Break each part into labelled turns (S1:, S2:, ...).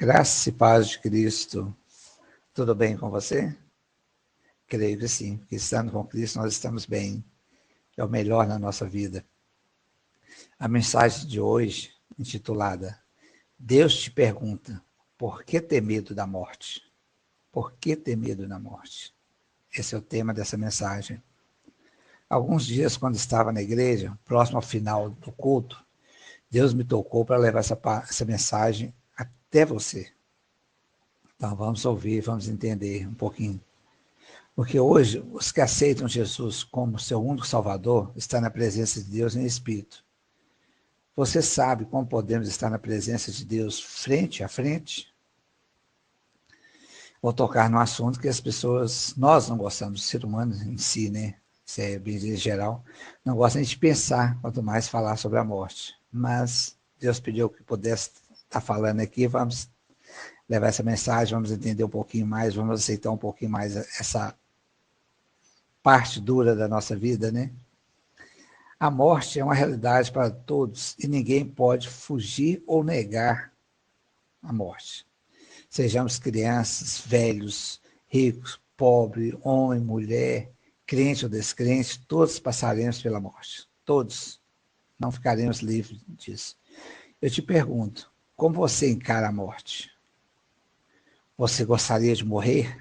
S1: Graça e paz de Cristo. Tudo bem com você? Creio que sim, porque estando com Cristo nós estamos bem. É o melhor na nossa vida. A mensagem de hoje, intitulada Deus te pergunta, por que ter medo da morte? Por que ter medo da morte? Esse é o tema dessa mensagem. Alguns dias, quando estava na igreja, próximo ao final do culto, Deus me tocou para levar essa mensagem até você. Então vamos ouvir, vamos entender um pouquinho. Porque hoje, os que aceitam Jesus como seu único Salvador estão na presença de Deus em Espírito. Você sabe como podemos estar na presença de Deus frente a frente? Vou tocar num assunto que as pessoas, nós não gostamos, o ser humano em si, né? Isso é bem geral, não gosta nem de pensar, quanto mais falar sobre a morte. Mas Deus pediu que pudesse estar falando aqui, vamos levar essa mensagem, vamos entender um pouquinho mais, vamos aceitar um pouquinho mais essa parte dura da nossa vida, né? A morte é uma realidade para todos e ninguém pode fugir ou negar a morte. Sejamos crianças, velhos, ricos, pobres, homem, mulher, crente ou descrente, todos passaremos pela morte. Todos. Não ficaremos livres disso. Eu te pergunto, como você encara a morte? Você gostaria de morrer?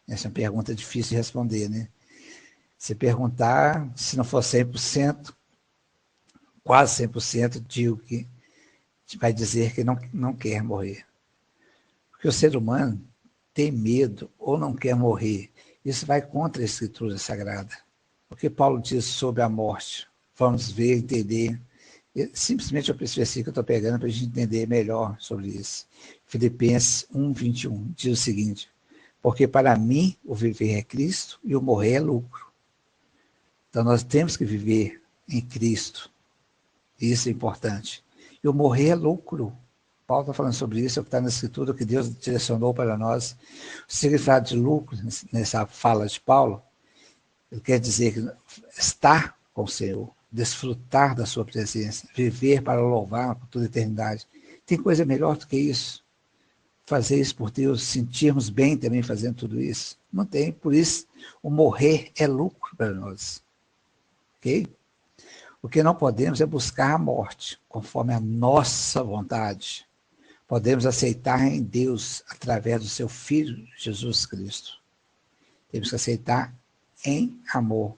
S1: Essa é uma pergunta difícil de responder, né? Se perguntar, se não for 100%, quase 100%, digo que vai dizer que não quer morrer. Porque o ser humano tem medo ou não quer morrer. Isso vai contra a Escritura Sagrada. O que Paulo diz sobre a morte? Vamos ver, entender. Simplesmente o versículo que eu estou pegando para a gente entender melhor sobre isso. Filipenses 1:21 diz o seguinte: porque para mim o viver é Cristo e o morrer é lucro. Então nós temos que viver em Cristo. Isso é importante. E o morrer é lucro. Paulo está falando sobre isso, é o que está na Escritura, que Deus direcionou para nós. O significado de lucro, nessa fala de Paulo, ele quer dizer que estar com o Senhor, desfrutar da sua presença, viver para louvar por toda a eternidade. Tem coisa melhor do que isso? Fazer isso por Deus, sentirmos bem também fazendo tudo isso? Não tem, por isso o morrer é lucro para nós. Ok? O que não podemos é buscar a morte, conforme a nossa vontade. Podemos aceitar em Deus através do seu Filho, Jesus Cristo. Temos que aceitar em amor.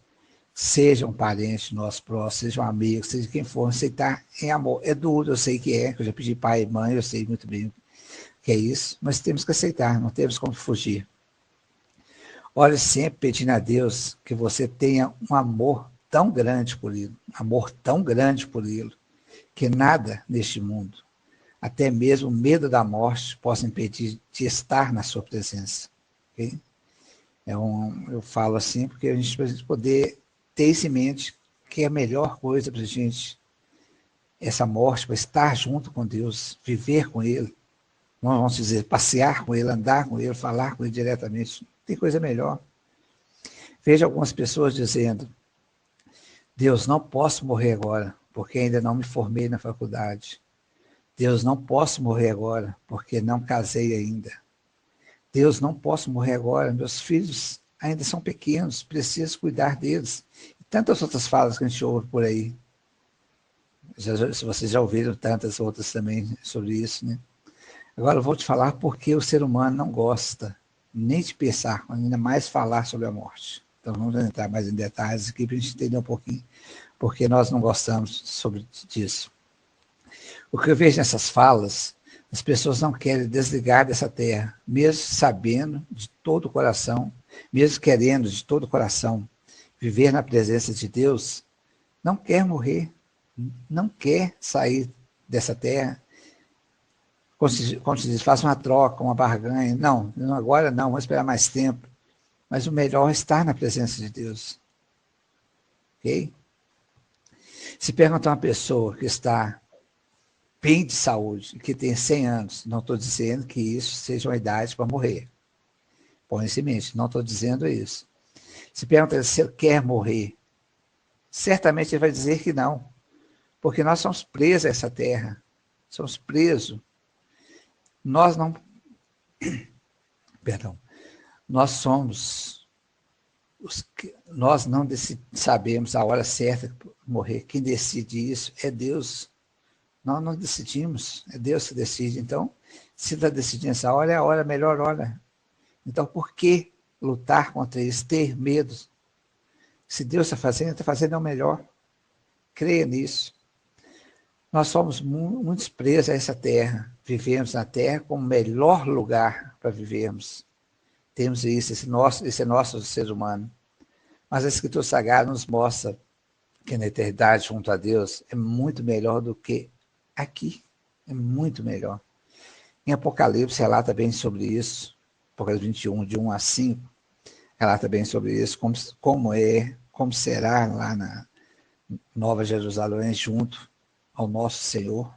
S1: Seja um parente nosso próximo, seja um amigo, seja quem for, aceitar em amor. É duro, eu sei que é, eu já pedi pai e mãe, eu sei muito bem o que é isso, mas temos que aceitar, não temos como fugir. Ore sempre pedindo a Deus que você tenha um amor tão grande por Ele, que nada neste mundo, até mesmo o medo da morte, possa impedir de estar na sua presença. Okay? Eu falo assim porque a gente precisa poder ter isso em mente, que é a melhor coisa para a gente, essa morte, para estar junto com Deus, viver com Ele, vamos dizer, passear com Ele, andar com Ele, falar com Ele diretamente. Tem coisa melhor. Vejo algumas pessoas dizendo: Deus, não posso morrer agora, porque ainda não me formei na faculdade. Deus, não posso morrer agora, porque não casei ainda. Deus, não posso morrer agora, meus filhos ainda são pequenos, preciso cuidar deles. E tantas outras falas que a gente ouve por aí. Se vocês já ouviram tantas outras também sobre isso, né? Agora eu vou te falar porque o ser humano não gosta nem de pensar, ainda mais falar sobre a morte. Então vamos entrar mais em detalhes aqui para a gente entender um pouquinho porque nós não gostamos disso. O que eu vejo nessas falas, as pessoas não querem desligar dessa terra, mesmo sabendo de todo o coração, mesmo querendo de todo o coração viver na presença de Deus, não quer morrer, não quer sair dessa terra. Como se diz, faça uma troca, uma barganha. Não, agora não, vamos esperar mais tempo. Mas o melhor é estar na presença de Deus. Ok? Se perguntar a uma pessoa que está bem de saúde, que tem 100 anos, não estou dizendo que isso seja uma idade para morrer. Põe isso em mente, não estou dizendo isso. Se pergunta se ele quer morrer, certamente ele vai dizer que não, porque nós somos presos a essa terra, somos presos. Nós não, perdão, nós somos nós não sabemos a hora certa de morrer. Quem decide isso é Deus. Nós não decidimos, é Deus que decide. Então, se está decidindo essa hora, é a hora, a melhor hora. Então, por que lutar contra isso, ter medo? Se Deus está fazendo é o melhor. Creia nisso. Nós somos muito presos a essa terra. Vivemos na terra como o melhor lugar para vivermos. Temos isso, esse é nosso ser humano. Mas a Escritura Sagrada nos mostra que na eternidade, junto a Deus, é muito melhor do que aqui. É muito melhor. Em Apocalipse, relata bem sobre isso. Apocalipse 21, de 1 a 5, relata bem sobre isso, como será lá na Nova Jerusalém, junto ao nosso Senhor.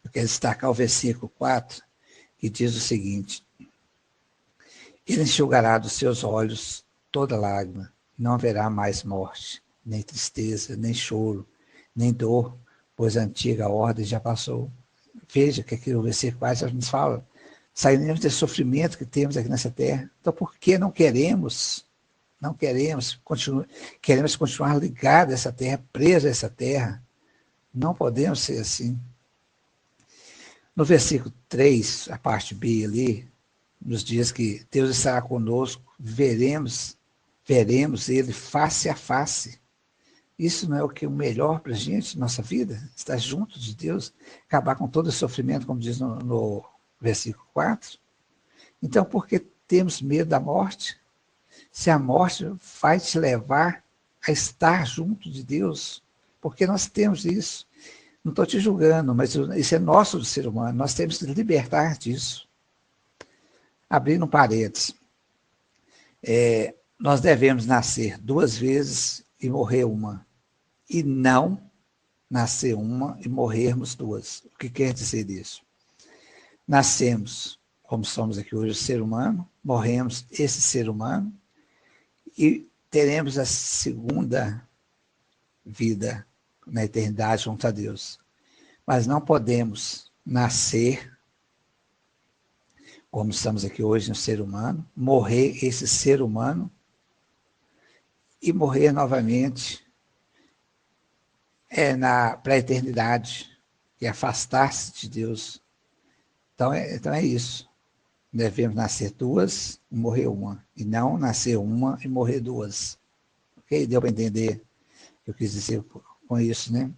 S1: Eu quero destacar o versículo 4, que diz o seguinte: Ele enxugará dos seus olhos toda lágrima, não haverá mais morte, nem tristeza, nem choro, nem dor, pois a antiga ordem já passou. Veja que aqui o versículo 4 nos fala, sairemos desse sofrimento que temos aqui nessa terra. Então, por que não queremos? Não queremos, queremos continuar ligados a essa terra, presos a essa terra. Não podemos ser assim. No versículo 3, a parte B ali, nos diz que Deus estará conosco, veremos ele face a face. Isso não é o que o melhor para a gente, nossa vida? Estar junto de Deus, acabar com todo o sofrimento, como diz no versículo 4. Então, por que temos medo da morte? Se a morte vai te levar a estar junto de Deus, porque nós temos isso. Não estou te julgando, mas isso é nosso do ser humano, nós temos que libertar disso. Abrindo um parênteses, nós devemos nascer 2 vezes e morrer uma, e não nascer uma e morrermos 2. O que quer dizer isso? Nascemos, como somos aqui hoje, o ser humano, morremos esse ser humano, e teremos a segunda vida na eternidade junto a Deus. Mas não podemos nascer, como estamos aqui hoje no ser humano, morrer esse ser humano e morrer novamente para a eternidade e afastar-se de Deus. Então é isso. Devemos nascer 2 e morrer uma, e não nascer uma e morrer 2. Ok? Deu para entender o que eu quis dizer com isso, né?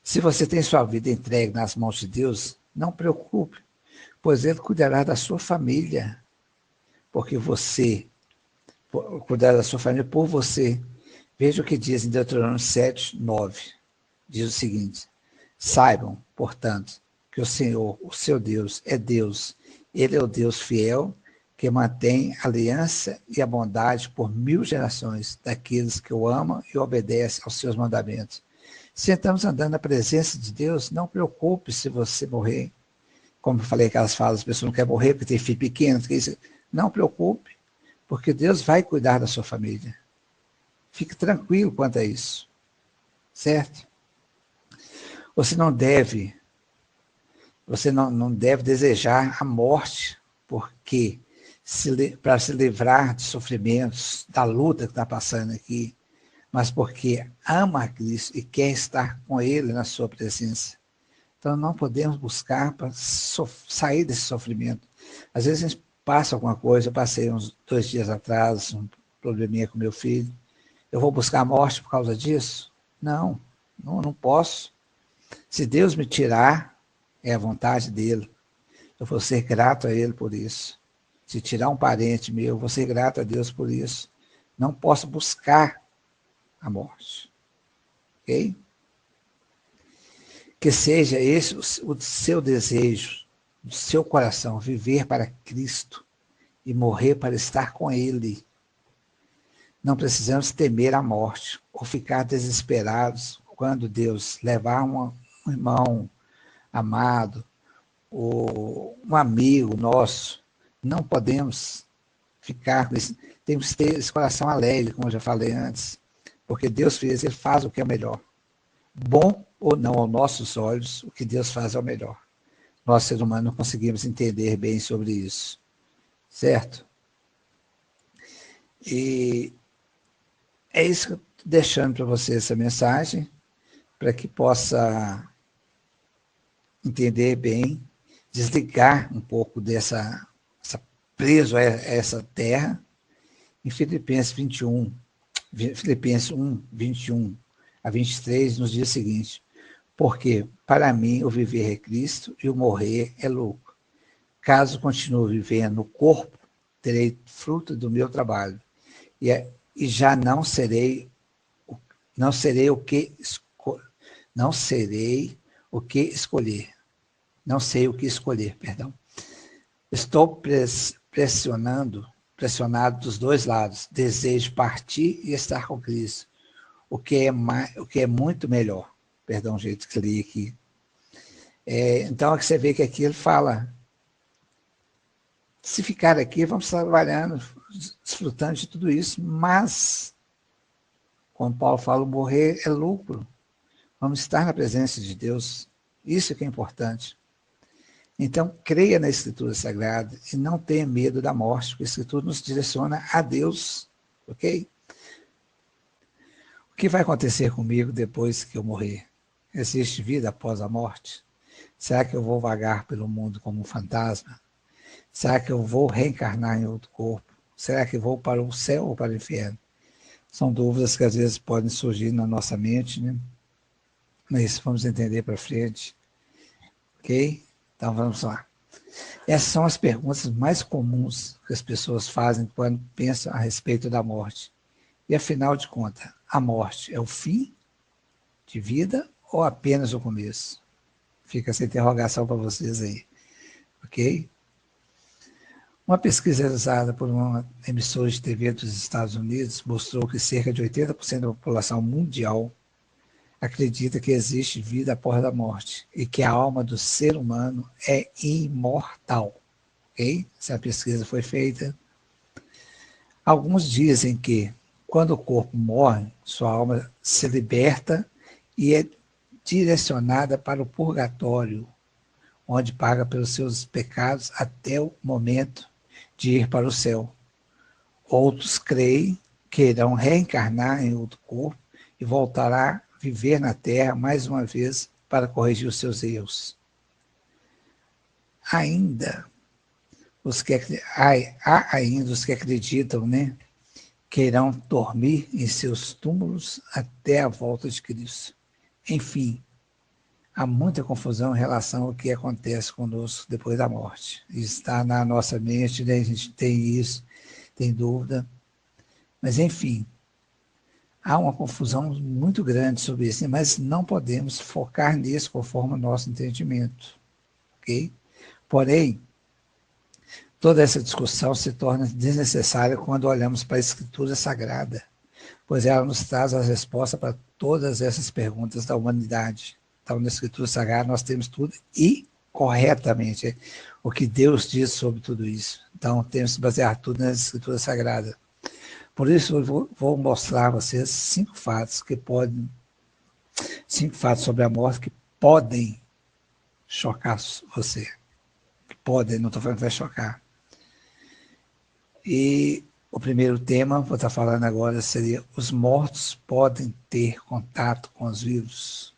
S1: Se você tem sua vida entregue nas mãos de Deus, não preocupe, pois Ele cuidará da sua família, porque você cuidará da sua família por você. Veja o que diz em Deuteronômio 7, 9. Diz o seguinte: saibam, portanto, que o Senhor, o seu Deus, é Deus. Ele é o Deus fiel, que mantém a aliança e a bondade por 1000 gerações daqueles que o amam e obedecem aos seus mandamentos. Se estamos andando na presença de Deus, não preocupe se você morrer. Como eu falei, aquelas falas, as pessoas não querem morrer porque tem filho pequeno. Não preocupe, porque Deus vai cuidar da sua família. Fique tranquilo quanto a isso. Certo? Você não deve desejar a morte, porque para se livrar de sofrimentos, da luta que está passando aqui, mas porque ama a Cristo e quer estar com Ele na sua presença. Então não podemos buscar para sair desse sofrimento. Às vezes a gente passa alguma coisa, eu passei uns 2 dias atrás, um probleminha com meu filho, eu vou buscar a morte por causa disso? Não posso. Se Deus me tirar, é a vontade dele. Eu vou ser grato a Ele por isso. Se tirar um parente meu, eu vou ser grato a Deus por isso. Não posso buscar a morte. Ok? Que seja esse o seu desejo, do seu coração, viver para Cristo e morrer para estar com Ele. Não precisamos temer a morte ou ficar desesperados quando Deus levar um irmão amado ou um amigo nosso. Não podemos ficar com isso. Temos que ter esse coração alegre, como eu já falei antes, porque Deus fez, Ele faz o que é melhor. Bom ou não aos nossos olhos, o que Deus faz é o melhor. nós, seres humanos, não conseguimos entender bem sobre isso, certo? E é isso que eu estou deixando para você, essa mensagem, para que possa entender bem, desligar um pouco dessa preso a essa terra. Em Filipenses 21, Filipenses 1, 21 a 23, nos diz o seguinte: porque para mim o viver é Cristo e o morrer é lucro. Caso continue vivendo no corpo, terei fruto do meu trabalho e já não serei o que não serei o que escolher. Não sei o que escolher, perdão. Estou pressionado dos dois lados. Desejo partir e estar com Cristo, o que é muito melhor. Perdão o jeito que eu li aqui. Então, é que você vê que aqui ele fala, se ficar aqui, vamos trabalhando, desfrutando de tudo isso, mas, como Paulo fala, morrer é lucro. Vamos estar na presença de Deus. Isso que é importante. Então, creia na Escritura Sagrada e não tenha medo da morte, porque a Escritura nos direciona a Deus, ok? O que vai acontecer comigo depois que eu morrer? Existe vida após a morte? Será que eu vou vagar pelo mundo como um fantasma? Será que eu vou reencarnar em outro corpo? Será que vou para o céu ou para o inferno? São dúvidas que às vezes podem surgir na nossa mente, né? Mas vamos entender para frente, ok? Então vamos lá. Essas são as perguntas mais comuns que as pessoas fazem quando pensam a respeito da morte. E afinal de contas, a morte é o fim de vida ou apenas o começo? Fica essa interrogação para vocês aí, ok? Uma pesquisa realizada por uma emissora de TV dos Estados Unidos mostrou que cerca de 80% da população mundial acredita que existe vida após a morte e que a alma do ser humano é imortal. Okay? Essa pesquisa foi feita. Alguns dizem que, quando o corpo morre, sua alma se liberta e é direcionada para o purgatório, onde paga pelos seus pecados até o momento de ir para o céu. Outros creem que irão reencarnar em outro corpo e voltará a viver na Terra mais uma vez para corrigir os seus erros. Ainda há ainda os que acreditam, né, que irão dormir em seus túmulos até a volta de Cristo. Enfim, há muita confusão em relação ao que acontece conosco depois da morte. Está na nossa mente, né? A gente tem isso, tem dúvida. Mas, enfim, há uma confusão muito grande sobre isso, mas não podemos focar nisso conforme o nosso entendimento. Ok? Porém, toda essa discussão se torna desnecessária quando olhamos para a Escritura Sagrada, pois ela nos traz as respostas para todas essas perguntas da humanidade. Então, na Escritura Sagrada, nós temos tudo e corretamente o que Deus diz sobre tudo isso. Então, temos que basear tudo na Escritura Sagrada. Por isso, eu vou mostrar a vocês 5 fatos sobre a morte que podem chocar você. Que podem, não estou falando que vai chocar. E o primeiro tema, vou estar falando agora, seria: os mortos podem ter contato com os vivos?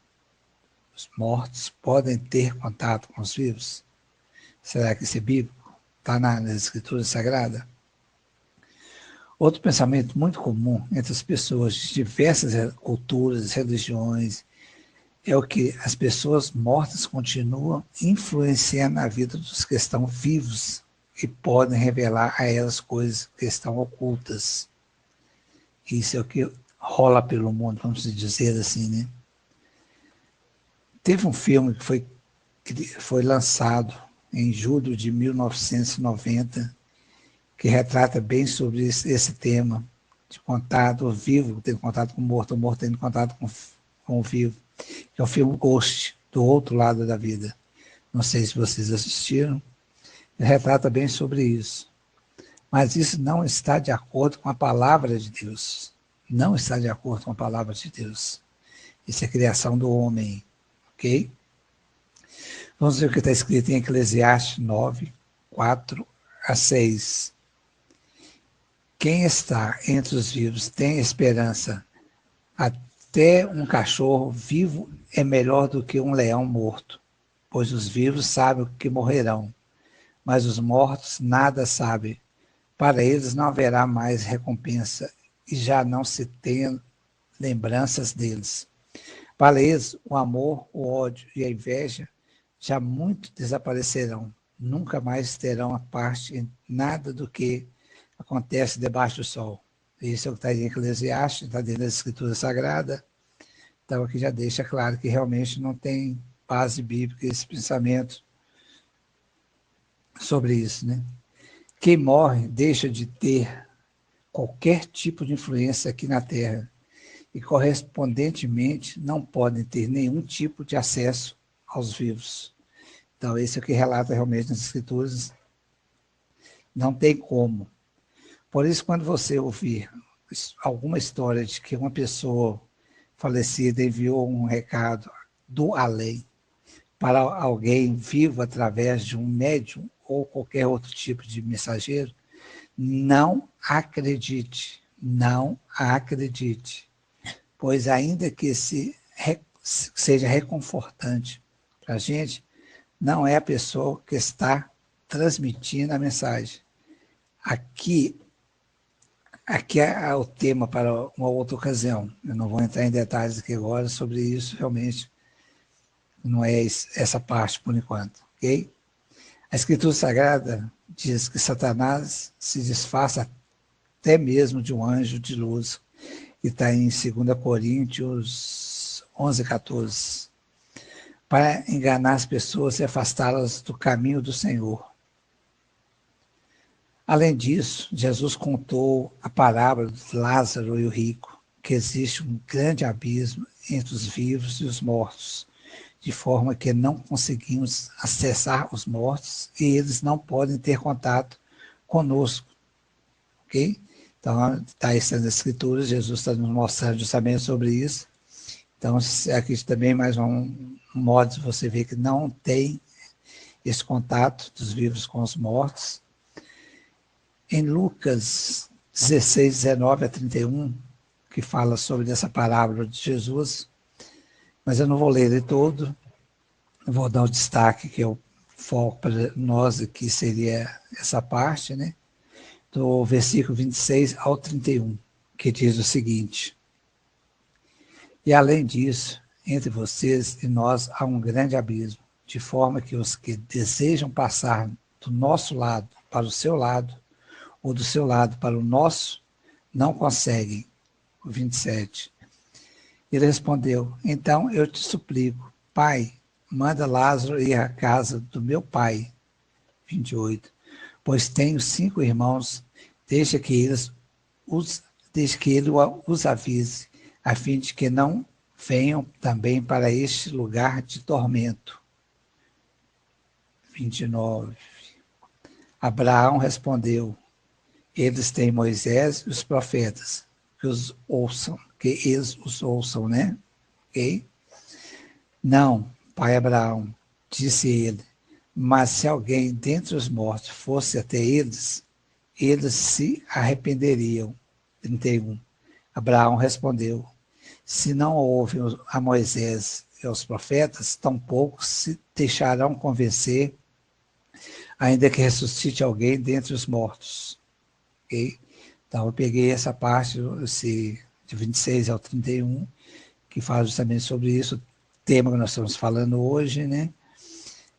S1: Os mortos podem ter contato com os vivos? Será que isso é bíblico? Está na Escritura Sagrada? Outro pensamento muito comum entre as pessoas de diversas culturas, religiões, é o que as pessoas mortas continuam influenciando a vida dos que estão vivos e podem revelar a elas coisas que estão ocultas. Isso é o que rola pelo mundo, vamos dizer assim, né? Teve um filme que foi lançado em julho de 1990, que retrata bem sobre esse tema, de contato, o vivo tendo contato com o morto tendo contato com o vivo, que é o filme Ghost, do outro lado da vida. Não sei se vocês assistiram, ele retrata bem sobre isso. Mas isso não está de acordo com a palavra de Deus. Não está de acordo com a palavra de Deus. Isso é criação do homem, ok? Vamos ver o que está escrito em Eclesiastes 9, 4 a 6. Quem está entre os vivos tem esperança. Até um cachorro vivo é melhor do que um leão morto, pois os vivos sabem que morrerão, mas os mortos nada sabem. Para eles não haverá mais recompensa, e já não se tem lembranças deles. Para eles, o amor, o ódio e a inveja já muito desaparecerão. Nunca mais terão a parte em nada do que acontece debaixo do sol. Isso é o que está em Eclesiastes, está dentro da Escritura Sagrada. Então aqui já deixa claro que realmente não tem base bíblica esse pensamento sobre isso, né? Quem morre deixa de ter qualquer tipo de influência aqui na Terra e, correspondentemente, não podem ter nenhum tipo de acesso aos vivos. Então, esse é o que relata realmente nas Escrituras. Não tem como. Por isso, quando você ouvir alguma história de que uma pessoa falecida enviou um recado do além para alguém vivo através de um médium ou qualquer outro tipo de mensageiro, não acredite, não acredite, pois ainda que seja reconfortante para a gente, não é a pessoa que está transmitindo a mensagem. Aqui é o tema para uma outra ocasião. Eu não vou entrar em detalhes aqui agora sobre isso, realmente não é essa parte por enquanto, ok? A Escritura Sagrada diz que Satanás se disfarça até mesmo de um anjo de luz, que está em 2 Coríntios 11, 14, para enganar as pessoas e afastá-las do caminho do Senhor. Além disso, Jesus contou a parábola de Lázaro e o rico, que existe um grande abismo entre os vivos e os mortos, de forma que não conseguimos acessar os mortos e eles não podem ter contato conosco, ok? Então, está isso nas Escrituras, Jesus está nos mostrando justamente sobre isso. Então, aqui também mais um modo de você ver que não tem esse contato dos vivos com os mortos. Em Lucas 16, 19 a 31, que fala sobre essa parábola de Jesus, mas eu não vou ler ele todo, eu vou dar o destaque, que é o foco para nós aqui, seria essa parte, né? Do versículo 26 ao 31, que diz o seguinte: E além disso, entre vocês e nós há um grande abismo, de forma que os que desejam passar do nosso lado para o seu lado, ou do seu lado para o nosso, não conseguem. 27. Ele respondeu: Então eu te suplico, Pai, manda Lázaro ir à casa do meu pai. 28. Pois tenho 5 irmãos, deixa que ele os avise, a fim de que não venham também para este lugar de tormento. 29. Abraão respondeu: Eles têm Moisés e os profetas, que eles os ouçam, né? Ok? Não, pai Abraão, disse ele, mas se alguém dentre os mortos fosse até eles, eles se arrependeriam. 31. Abraão respondeu: Se não ouvem a Moisés e aos profetas, tampouco se deixarão convencer, ainda que ressuscite alguém dentre os mortos. Ok? Então eu peguei essa parte, de 26 ao 31, que fala justamente sobre isso, o tema que nós estamos falando hoje, né?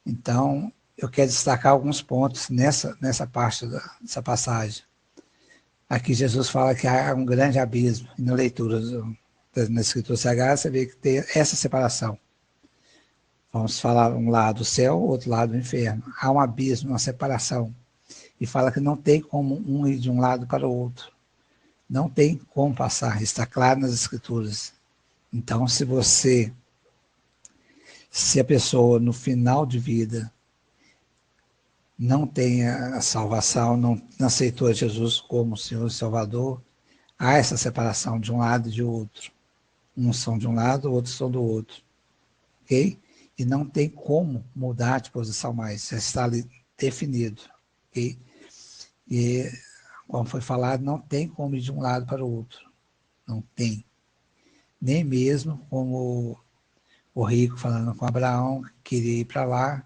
S1: Então, eu quero destacar alguns pontos nessa parte dessa passagem. Aqui Jesus fala que há um grande abismo, e na leitura na Escritura Sagrada você vê que tem essa separação. Vamos falar um lado o céu, outro lado o inferno. Há um abismo, uma separação. E fala que não tem como um ir de um lado para o outro. Não tem como passar, está claro nas Escrituras. Então, se a pessoa no final de vida não tem a salvação, não aceitou Jesus como Senhor e Salvador, há essa separação de um lado e de outro. Uns são de um lado, outros são do outro. Ok? E não tem como mudar de posição mais, já está ali definido. Okay? E, como foi falado, não tem como ir de um lado para o outro. Não tem. Nem mesmo como o rico falando com Abraão, que queria ir para lá.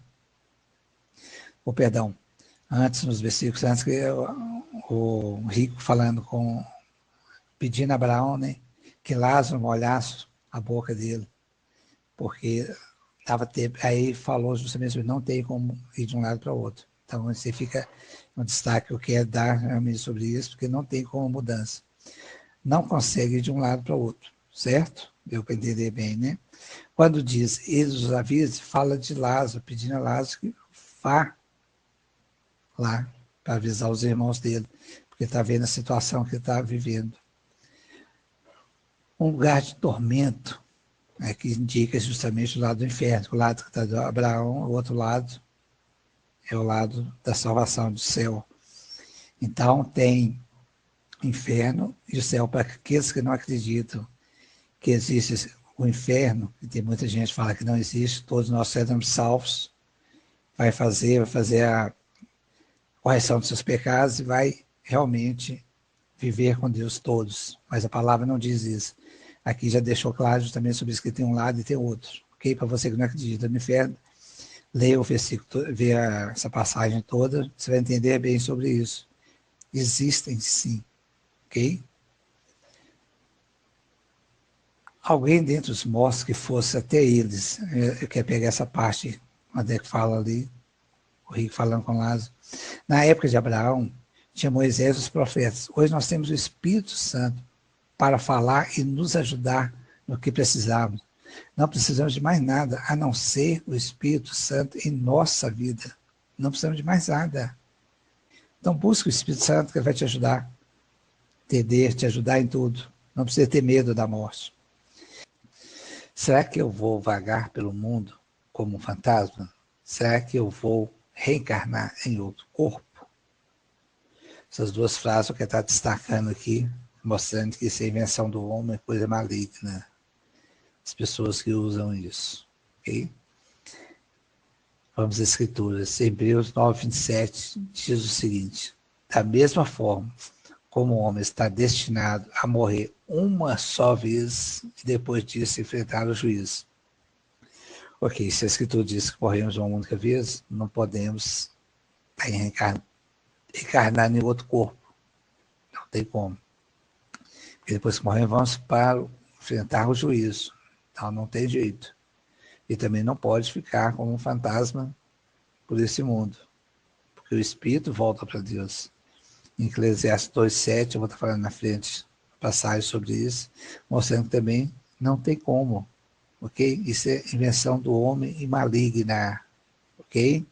S1: Perdão, antes, nos versículos antes, que o rico falando pedindo a Abraão, né, que Lázaro molhasse a boca dele, porque estava tempo, aí falou justamente que não tem como ir de um lado para o outro. Então, você fica um destaque que eu quero dar realmente sobre isso, porque não tem como mudança. Não consegue ir de um lado para o outro, certo? Deu para entender bem, né? Quando diz, eles os avisam, fala de Lázaro, pedindo a Lázaro que vá lá para avisar os irmãos dele, porque está vendo a situação que ele está vivendo. Um lugar de tormento, que indica justamente o lado do inferno, o lado que está de Abraão, o outro lado é o lado da salvação do céu. Então tem inferno e o céu para aqueles que não acreditam que existe o inferno, e tem muita gente que fala que não existe, todos nós seremos salvos, vai fazer a correção dos seus pecados e vai realmente viver com Deus todos. Mas a palavra não diz isso. Aqui já deixou claro justamente sobre isso, que tem um lado e tem outro. Ok? Para você que não acredita no inferno, leia o versículo, veja essa passagem toda, você vai entender bem sobre isso. Existem sim. Ok? Alguém dentre os mortos que fosse até eles, eu quero pegar essa parte, onde é que fala ali, o rico falando com Lázaro. Na época de Abraão, tinha Moisés e os profetas. Hoje nós temos o Espírito Santo para falar e nos ajudar no que precisamos. Não precisamos de mais nada, a não ser o Espírito Santo em nossa vida. Não precisamos de mais nada. Então busque o Espírito Santo que vai te ajudar, entender, te ajudar em tudo. Não precisa ter medo da morte. Será que eu vou vagar pelo mundo como um fantasma? Será que eu vou reencarnar em outro corpo? Essas duas frases eu quero estar destacando aqui, mostrando que isso é invenção do homem, é coisa maligna. As pessoas que usam isso. Ok? Vamos às Escrituras. Hebreus 9, 27 diz o seguinte: da mesma forma como o homem está destinado a morrer uma só vez e depois disso enfrentar o juízo. Ok, se a Escritura diz que morremos uma única vez, não podemos reencarnar em outro corpo. Não tem como. Porque depois que morremos, vamos para enfrentar o juízo. Então não tem jeito. E também não pode ficar como um fantasma por esse mundo. Porque o espírito volta para Deus. Em Eclesiastes 2,7, eu vou estar falando na frente passagem sobre isso, mostrando que também não tem como. Ok? Isso é invenção do homem e maligna. Ok?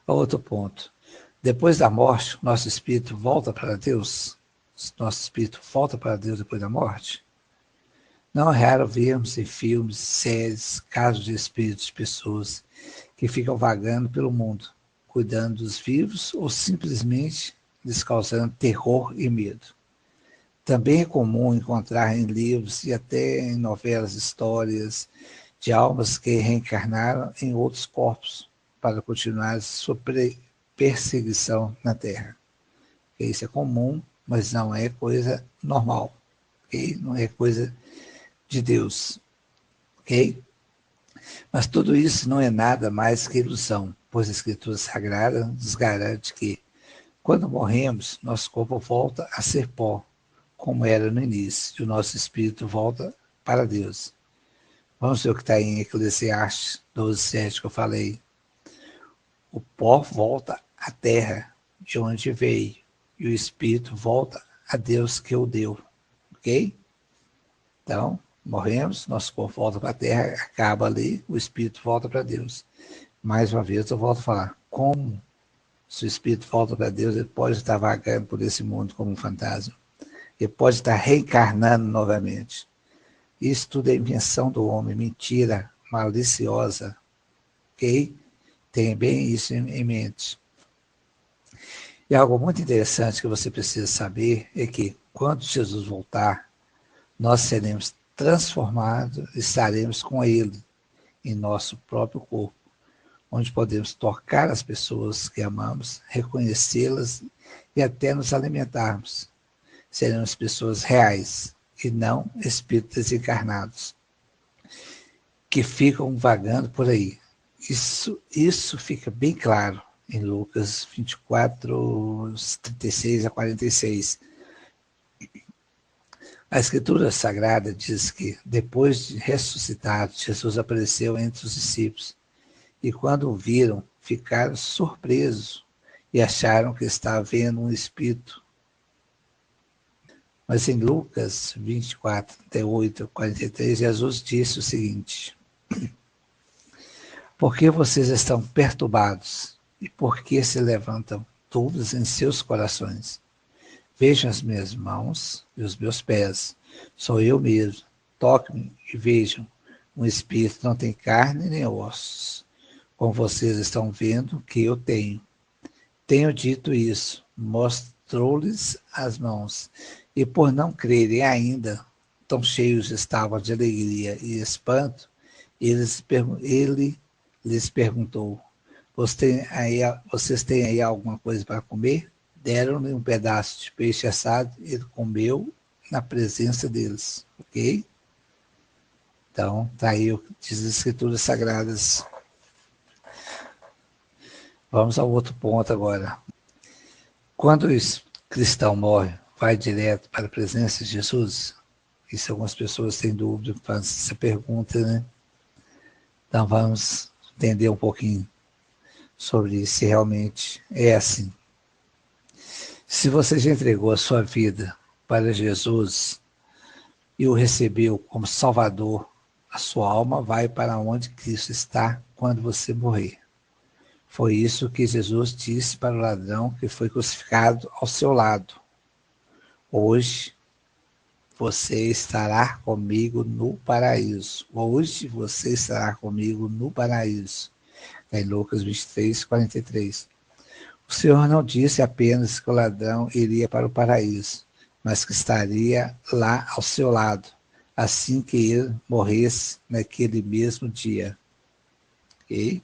S1: Outro ponto. Depois da morte, nosso espírito volta para Deus? Nosso espírito volta para Deus depois da morte? Não é raro vermos em filmes, séries, casos de espíritos de pessoas que ficam vagando pelo mundo, cuidando dos vivos ou simplesmente lhes causando terror e medo. Também é comum encontrar em livros e até em novelas histórias de almas que reencarnaram em outros corpos para continuar sua perseguição na Terra. Isso é comum, mas não é coisa normal. Okay? Não é coisa de Deus. Ok? Mas tudo isso não é nada mais que ilusão, pois a Escritura Sagrada nos garante que, quando morremos, nosso corpo volta a ser pó, como era no início, e o nosso espírito volta para Deus. Vamos ver o que está em Eclesiastes 12,7 que eu falei. O pó volta à terra, de onde veio, e o espírito volta a Deus que o deu. Ok? Então, morremos, nosso corpo volta para a terra, acaba ali, o espírito volta para Deus. Mais uma vez eu volto a falar, como se o espírito volta para Deus, ele pode estar vagando por esse mundo como um fantasma. Ele pode estar reencarnando novamente. Isso tudo é invenção do homem, mentira maliciosa. Ok? Tenha bem isso em mente. E algo muito interessante que você precisa saber é que, quando Jesus voltar, nós seremos transformados, estaremos com ele. em nosso próprio corpo, onde podemos tocar as pessoas que amamos, reconhecê-las e até nos alimentarmos. Seremos pessoas reais e não espíritos encarnados, que ficam vagando por aí. Isso fica bem claro em Lucas 24, 36 a 46. A Escritura Sagrada diz que, depois de ressuscitado, Jesus apareceu entre os discípulos, e quando o viram, ficaram surpresos e acharam que estava vendo um espírito. Mas em Lucas 24, 38 a 43, Jesus disse o seguinte: por que vocês estão perturbados? E por que se levantam dúvidas em seus corações? Vejam as minhas mãos e os meus pés. Sou eu mesmo. Toquem-me e vejam. Um espírito não tem carne nem ossos, como vocês estão vendo que eu tenho. Tenho dito isso, mostrou-lhes as mãos. E por não crerem ainda, tão cheios estavam de alegria e espanto, ele lhes perguntou: vocês têm aí alguma coisa para comer? Deram-lhe um pedaço de peixe assado, ele comeu na presença deles, ok? Então, está aí o que diz as Escrituras Sagradas. Vamos ao outro ponto agora. Quando o cristão morre, vai direto para a presença de Jesus? Isso algumas pessoas têm dúvida, fazem essa pergunta, né? Então vamos entender um pouquinho sobre se realmente é assim. Se você já entregou a sua vida para Jesus e o recebeu como Salvador, a sua alma vai para onde Cristo está quando você morrer. Foi isso que Jesus disse para o ladrão que foi crucificado ao seu lado. Hoje você estará comigo no paraíso. Hoje você estará comigo no paraíso. Em Lucas 23, 43. O Senhor não disse apenas que o ladrão iria para o paraíso, mas que estaria lá ao seu lado, assim que ele morresse naquele mesmo dia. Okay?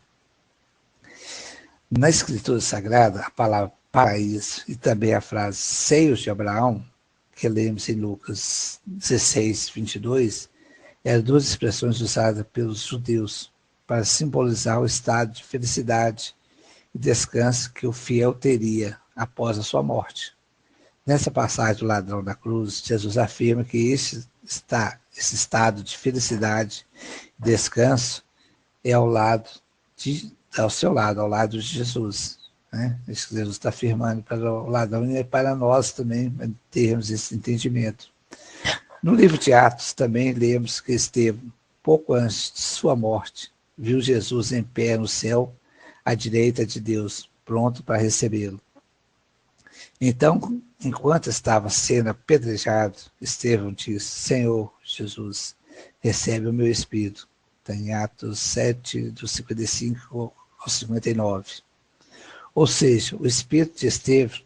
S1: Na Escritura Sagrada, a palavra paraíso e também a frase seios de Abraão, que lemos em Lucas 16, 22, eram duas expressões usadas pelos judeus para simbolizar o estado de felicidade e descanso que o fiel teria após a sua morte. Nessa passagem do ladrão da cruz, Jesus afirma que esse estado de felicidade e descanso é ao seu lado, ao lado de Jesus. Né? Isso que Jesus está afirmando para o ladrão e para nós também termos esse entendimento. No livro de Atos também lemos que Estevão, pouco antes de sua morte, viu Jesus em pé no céu, à direita de Deus, pronto para recebê-lo. Então, enquanto estava sendo apedrejado, Estevão disse: Senhor Jesus, recebe o meu espírito. Está em Atos 7, do 55 ao 59. Ou seja, o espírito de Estevão,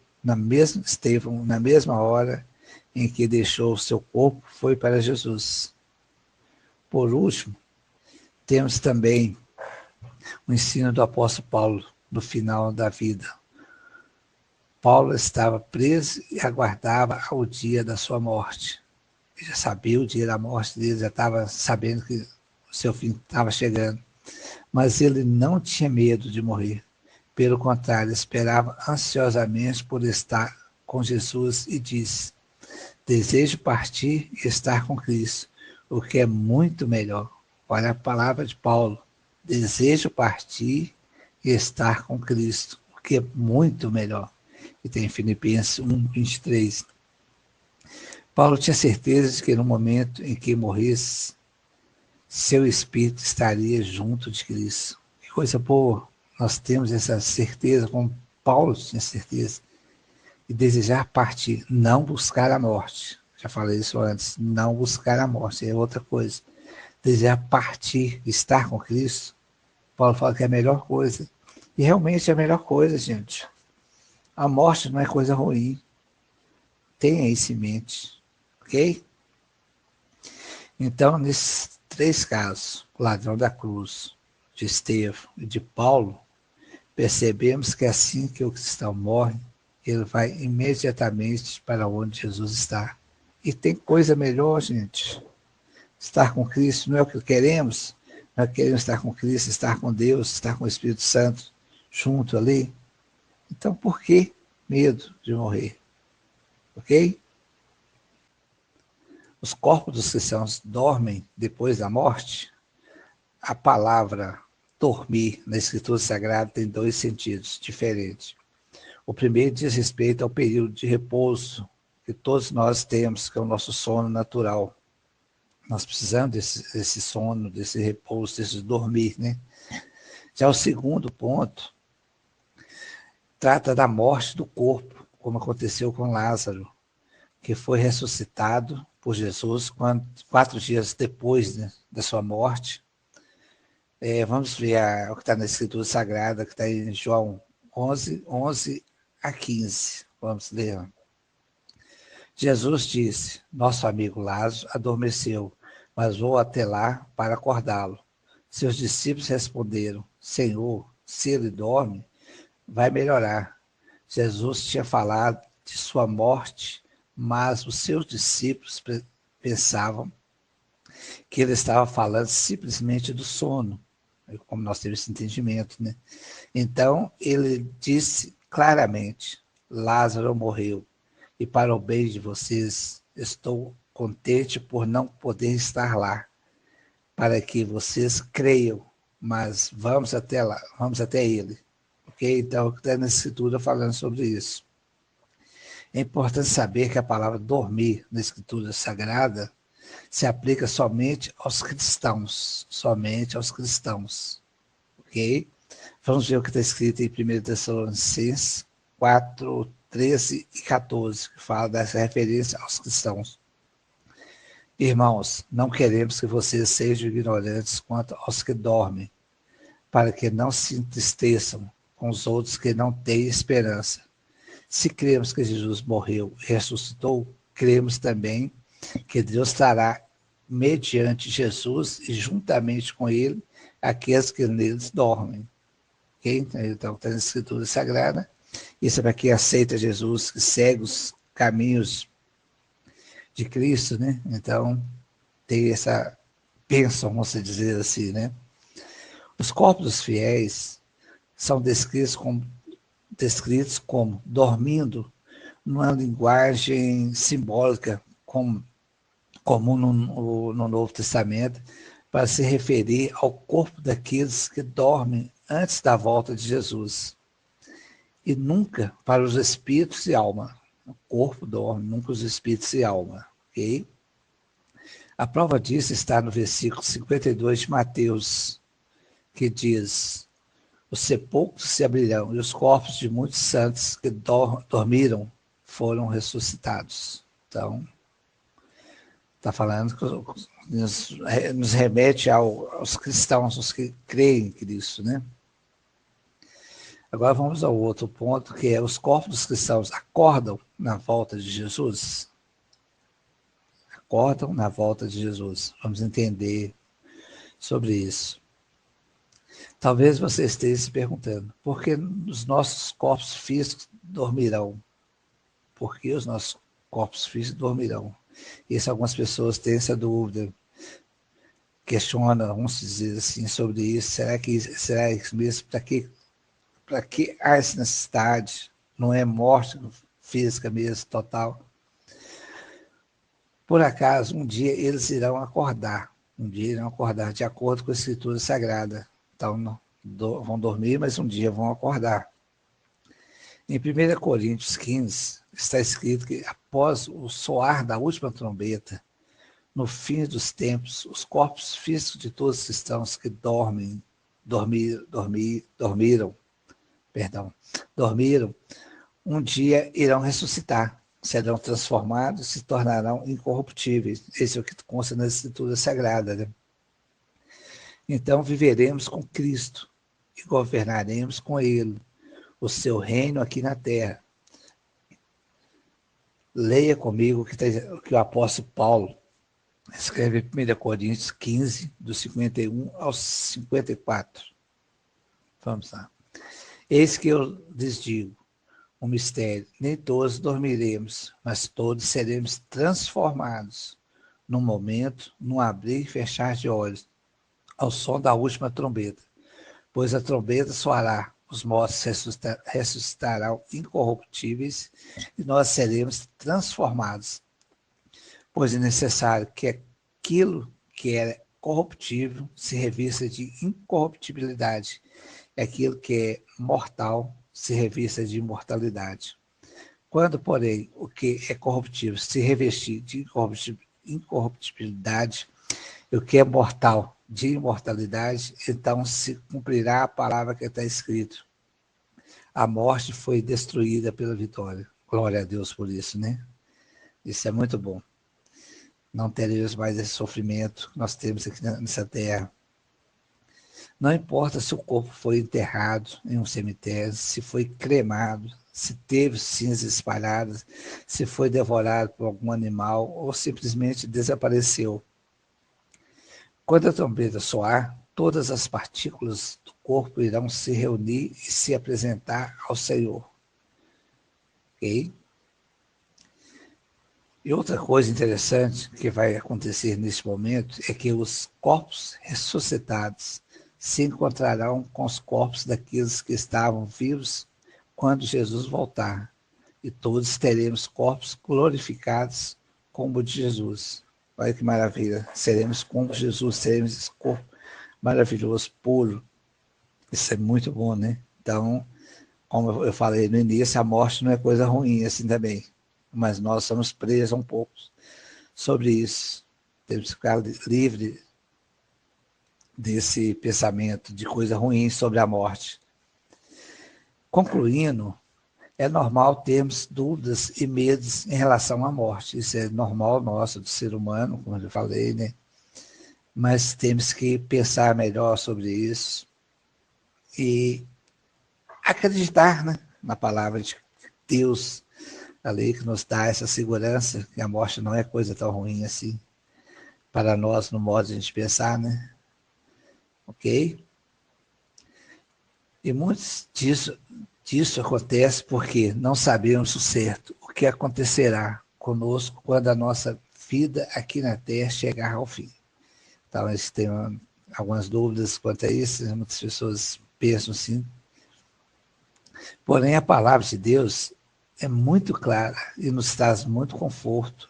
S1: na mesma hora em que deixou o seu corpo, foi para Jesus. Por último, temos também o ensino do apóstolo Paulo no final da vida. Paulo estava preso e aguardava o dia da sua morte. Ele já sabia o dia da morte dele, já estava sabendo que o seu fim estava chegando. Mas ele não tinha medo de morrer. Pelo contrário, esperava ansiosamente por estar com Jesus e disse: desejo partir e estar com Cristo, o que é muito melhor. Olha a palavra de Paulo: desejo partir e estar com Cristo, o que é muito melhor. E tem Filipenses 1, 23. Paulo tinha certeza de que no momento em que morresse, seu espírito estaria junto de Cristo. Que coisa boa, nós temos essa certeza, como Paulo tinha certeza, e desejar partir, não buscar a morte. Já falei isso antes, não buscar a morte, é outra coisa. Desejar partir, estar com Cristo, Paulo fala que é a melhor coisa. E realmente é a melhor coisa, gente. A morte não é coisa ruim. Tenha isso em mente, ok? Então, nesses três casos, o ladrão da cruz, de Estevão e de Paulo, percebemos que assim que o cristão morre, ele vai imediatamente para onde Jesus está. E tem coisa melhor, gente. Estar com Cristo não é o que queremos. Nós queremos estar com Cristo, estar com Deus, estar com o Espírito Santo junto ali. Então, por que medo de morrer? Ok? Os corpos dos cristãos dormem depois da morte? A palavra dormir na Escritura Sagrada tem dois sentidos diferentes. O primeiro diz respeito ao período de repouso que todos nós temos, que é o nosso sono natural. Nós precisamos desse sono, desse repouso, desse dormir, né? Já o segundo ponto trata da morte do corpo, como aconteceu com Lázaro, que foi ressuscitado por Jesus 4 dias depois, né, da sua morte. Vamos ver o que está na Escritura Sagrada, que está em João 11 a 15. Vamos ler. Jesus disse: nosso amigo Lázaro adormeceu, mas vou até lá para acordá-lo. Seus discípulos responderam: Senhor, se ele dorme, vai melhorar. Jesus tinha falado de sua morte, mas os seus discípulos pensavam que ele estava falando simplesmente do sono, como nós temos esse entendimento, né? Então, ele disse claramente: Lázaro morreu, e para o bem de vocês, estou contente por não poder estar lá, para que vocês creiam, mas vamos até lá, vamos até ele. Ok? Então, está na Escritura falando sobre isso. É importante saber que a palavra dormir na Escritura Sagrada se aplica somente aos cristãos, ok? Vamos ver o que está escrito em 1 Tessalonicenses 4, 13 e 14, que fala dessa referência aos cristãos. Irmãos, não queremos que vocês sejam ignorantes quanto aos que dormem, para que não se entristeçam com os outros que não têm esperança. Se cremos que Jesus morreu e ressuscitou, cremos também que Deus trará mediante Jesus e juntamente com ele aqueles que neles dormem. Okay? Então, está na Escritura Sagrada. Isso é para quem aceita Jesus, que segue os caminhos de Cristo, né? Então, tem essa bênção, vamos dizer assim, né? Os corpos dos fiéis são descritos como dormindo numa linguagem simbólica comum no Novo Testamento, para se referir ao corpo daqueles que dormem antes da volta de Jesus. E nunca para os espíritos e alma. O corpo dorme, nunca os espíritos e alma. Ok? A prova disso está no versículo 52 de Mateus, que diz: os sepulcros se abrirão e os corpos de muitos santos que dormiram foram ressuscitados. Então, está falando que nos remete aos cristãos, os que creem em Cristo, né? Agora vamos ao outro ponto, que é os corpos dos cristãos acordam na volta de Jesus? Acordam na volta de Jesus. Vamos entender sobre isso. Talvez você esteja se perguntando, por que os nossos corpos físicos dormirão? Por que os nossos corpos físicos dormirão? Isso algumas pessoas têm essa dúvida, questionam, vamos dizer assim, sobre isso. Será isso mesmo? Para que há essa necessidade? Não é morte física mesmo, total? Por acaso, um dia eles irão acordar. Um dia irão acordar, de acordo com a Escritura Sagrada. Então, vão dormir, mas um dia vão acordar. Em 1 Coríntios 15, está escrito que após o soar da última trombeta, no fim dos tempos, os corpos físicos de todos os cristãos que dormiram, um dia irão ressuscitar, serão transformados, se tornarão incorruptíveis. Esse é o que consta na Escritura Sagrada, né? Então viveremos com Cristo e governaremos com ele o seu reino aqui na terra. Leia comigo o que o apóstolo Paulo Escreve 1 Coríntios 15, do 51 ao 54. Vamos lá. Eis que eu lhes digo um mistério: nem todos dormiremos, mas todos seremos transformados num momento, num abrir e fechar de olhos, ao som da última trombeta. Pois a trombeta soará, os mortos ressuscitarão incorruptíveis e nós seremos transformados. Pois é necessário que aquilo que é corruptível se revista de incorruptibilidade, e aquilo que é mortal se revista de imortalidade. Quando, porém, o que é corruptível se revestir de incorruptibilidade, e o que é mortal de imortalidade, então se cumprirá a palavra que está escrito: a morte foi destruída pela vitória. Glória a Deus por isso, né? Isso é muito bom. Não teremos mais esse sofrimento que nós temos aqui nessa terra. Não importa se o corpo foi enterrado em um cemitério, se foi cremado, se teve cinzas espalhadas, se foi devorado por algum animal ou simplesmente desapareceu. Quando a trombeta soar, todas as partículas do corpo irão se reunir e se apresentar ao Senhor. Ok? E outra coisa interessante que vai acontecer neste momento é que os corpos ressuscitados se encontrarão com os corpos daqueles que estavam vivos quando Jesus voltar. E todos teremos corpos glorificados como o de Jesus. Olha que maravilha. Seremos como Jesus, teremos esse corpo maravilhoso, puro. Isso é muito bom, né? Então, como eu falei no início, a morte não é coisa ruim assim também. Mas nós somos presos um pouco sobre isso. Temos que ficar livre desse pensamento de coisa ruim sobre a morte. Concluindo, é normal termos dúvidas e medos em relação à morte. Isso é normal nosso, do ser humano, como eu falei, né? Mas temos que pensar melhor sobre isso e acreditar, né, na palavra de Deus, a lei que nos dá essa segurança, que a morte não é coisa tão ruim assim, para nós, no modo de a gente pensar, né? Ok? E muitos disso acontece porque não sabemos o certo o que acontecerá conosco quando a nossa vida aqui na Terra chegar ao fim. Então, eles têm algumas dúvidas quanto a isso, muitas pessoas pensam assim. Porém, a palavra de Deus é muito clara e nos traz muito conforto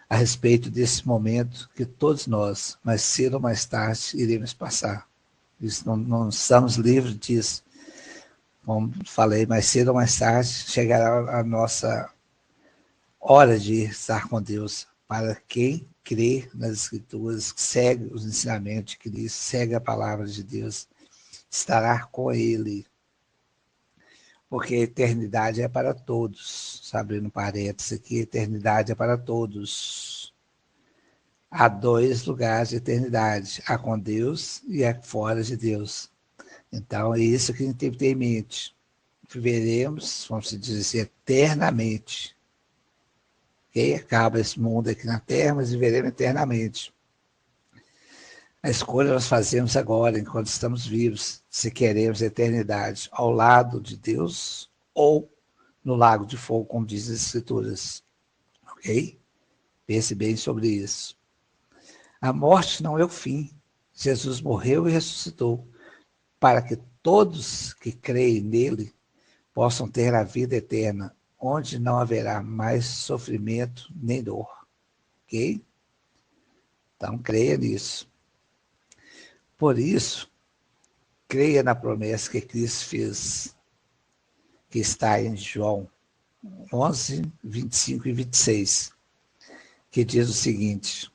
S1: a respeito desse momento que todos nós, mais cedo ou mais tarde, iremos passar. Isso não estamos livres disso. Como falei, mais cedo ou mais tarde chegará a nossa hora de estar com Deus. Para quem crê nas Escrituras, segue os ensinamentos de Cristo, segue a palavra de Deus, estará com Ele. Porque a eternidade é para todos. Abrindo parênteses aqui, a eternidade é para todos. Há dois lugares de eternidade, a com Deus e a fora de Deus. Então, é isso que a gente tem que ter em mente. Viveremos, vamos dizer assim, eternamente. Okay? Acaba esse mundo aqui na Terra, mas viveremos eternamente. A escolha nós fazemos agora, enquanto estamos vivos, se queremos a eternidade ao lado de Deus ou no lago de fogo, como diz as Escrituras. Ok? Pense bem sobre isso. A morte não é o fim. Jesus morreu e ressuscitou para que todos que creem nele possam ter a vida eterna, onde não haverá mais sofrimento nem dor. Ok? Então, creia nisso. Por isso, creia na promessa que Cristo fez, que está em João 11, 25 e 26, que diz o seguinte: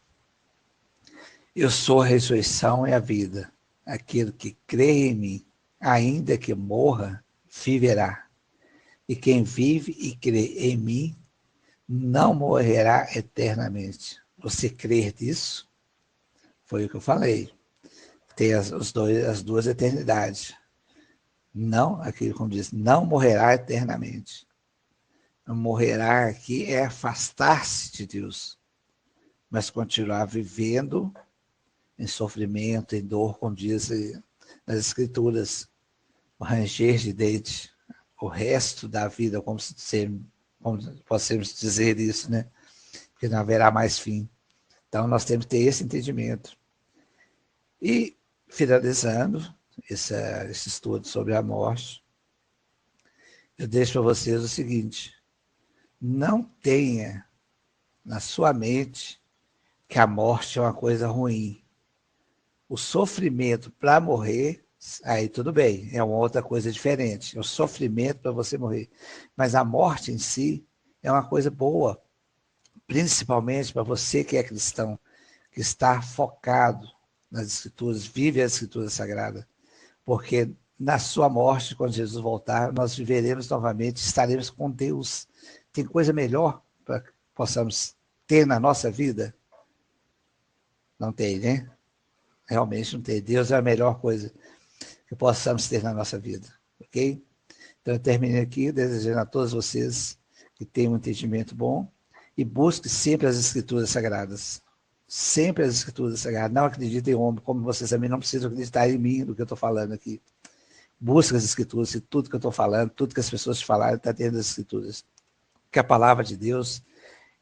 S1: eu sou a ressurreição e a vida. Aquele que crê em mim, ainda que morra, viverá. E quem vive e crê em mim, não morrerá eternamente. Você crê nisso? Foi o que eu falei. Tem as duas eternidades. Não, aquilo como diz, não morrerá eternamente. Morrerá aqui é afastar-se de Deus. mas continuar vivendo em sofrimento, em dor, como diz nas Escrituras, o ranger de dente, o resto da vida, como possamos dizer isso, né? Que não haverá mais fim. Então, nós temos que ter esse entendimento. E, finalizando esse estudo sobre a morte, eu deixo para vocês o seguinte: não tenha na sua mente que a morte é uma coisa ruim. O sofrimento para morrer, aí tudo bem, é uma outra coisa diferente. É o sofrimento para você morrer. Mas a morte em si é uma coisa boa, principalmente para você que é cristão, que está focado nas Escrituras, vive as Escrituras Sagradas. Porque na sua morte, quando Jesus voltar, nós viveremos novamente, estaremos com Deus. Tem coisa melhor para que possamos ter na nossa vida? Não tem, né? Realmente não tem. Deus é a melhor coisa que possamos ter na nossa vida, ok? Então eu terminei aqui desejando a todos vocês que tenham um entendimento bom e busque sempre as Escrituras Sagradas. Sempre as Escrituras Sagradas. Não acredite em homem, como vocês também não precisam acreditar em mim, do que eu estou falando aqui. Busque as Escrituras, e tudo que eu estou falando, tudo que as pessoas te falaram, está dentro das Escrituras. Que a palavra de Deus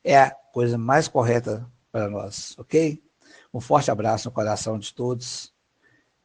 S1: é a coisa mais correta para nós, ok? Um forte abraço no coração de todos